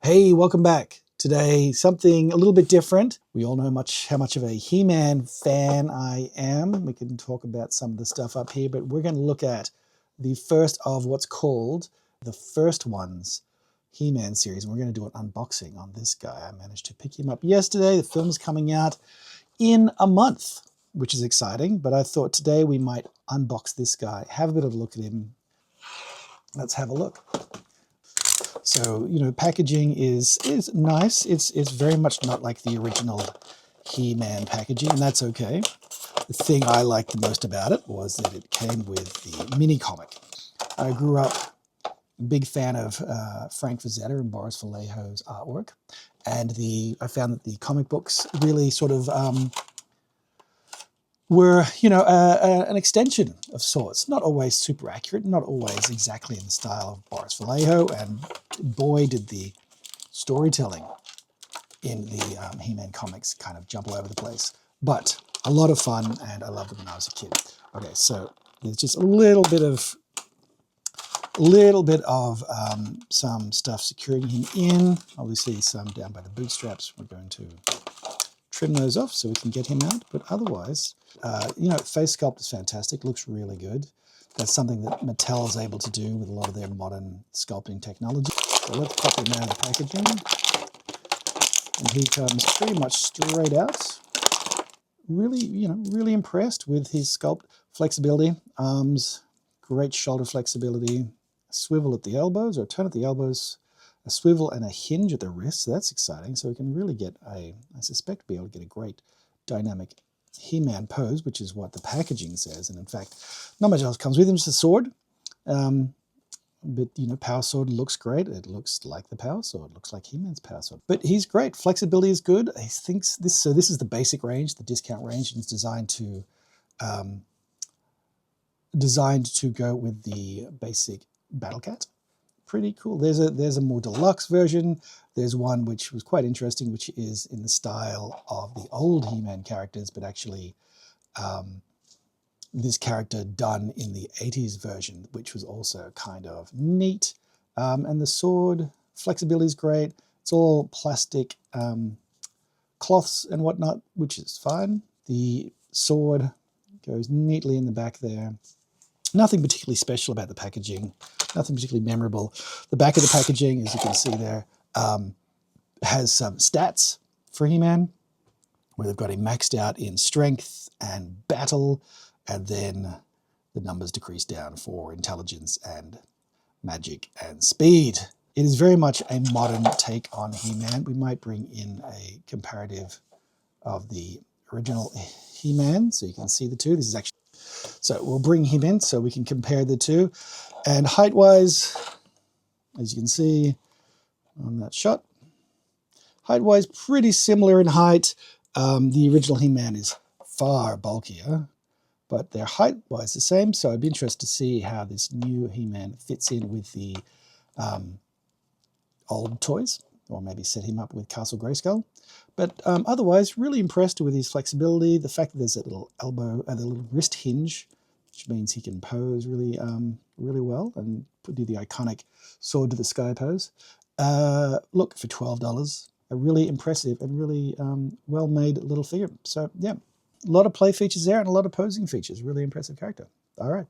Hey, welcome back. Today, something a little bit different. We all know how much of a He-Man fan I am. We can talk about some of the stuff up here, but we're going to look at the first of what's called the First Ones He-Man series. And we're going to do an unboxing on this guy. I managed to pick him up yesterday. The film's coming out in a month, which is exciting. But I thought today we might unbox this guy, have a bit of a look at him. Let's have a look. So, packaging is nice. It's very much not like the original He-Man packaging, and that's okay. The thing I liked the most about it was that it came with the mini comic. I grew up a big fan of Frank Frazetta and Boris Vallejo's artwork, and I found that the comic books really sort of were, an extension of sorts. Not always super accurate, not always exactly in the style of Boris Vallejo, and boy, did the storytelling in the He-Man comics kind of jump all over the place. But a lot of fun, and I loved it when I was a kid. Okay, so there's just a little bit of some stuff securing him in. Obviously, some down by the bootstraps. We're going to trim those off so we can get him out. But otherwise, face sculpt is fantastic. Looks really good. That's something that Mattel is able to do with a lot of their modern sculpting technology. So let's pop him out of the packaging. And he comes pretty much straight out. Really impressed with his sculpt flexibility. Arms, great shoulder flexibility. A swivel at the elbows, or a turn at the elbows. A swivel and a hinge at the wrist. So that's exciting. So we can really get I suspect, be able to get a great dynamic He-Man pose, which is what the packaging says. And in fact, not much else comes with him. It's a sword. But, Power Sword looks great. It looks like the Power Sword. It looks like He-Man's Power Sword. But he's great. Flexibility is good. He thinks this. So this is the basic range, the discount range, and it's designed to go with the basic Battle Cat. Pretty cool. There's a more deluxe version. There's one which was quite interesting, which is in the style of the old He-Man characters, but actually this character done in the 80s version, which was also kind of neat. And the sword flexibility is great. It's all plastic cloths and whatnot, which is fine. The sword goes neatly in the back there. Nothing particularly special about the packaging, nothing particularly memorable. The back of the packaging, as you can see there, has some stats for He-Man, where they've got him maxed out in strength and battle, and then the numbers decrease down for intelligence and magic and speed. It is very much a modern take on He-Man. We might bring in a comparative of the original He-Man so you can see the two. This is actually, so we'll bring him in so we can compare the two. And height-wise, as you can see on that shot, height-wise, pretty similar in height. The original He-Man is far bulkier, but they're height-wise the same. So I'd be interested to see how this new He-Man fits in with the old toys, or maybe set him up with Castle Grayskull. But otherwise, really impressed with his flexibility. The fact that there's that little elbow, the little wrist hinge, which means he can pose really well and do the iconic sword to the sky pose. Look, for $12, a really impressive and really well-made little figure. So yeah, a lot of play features there and a lot of posing features. Really impressive character. All right.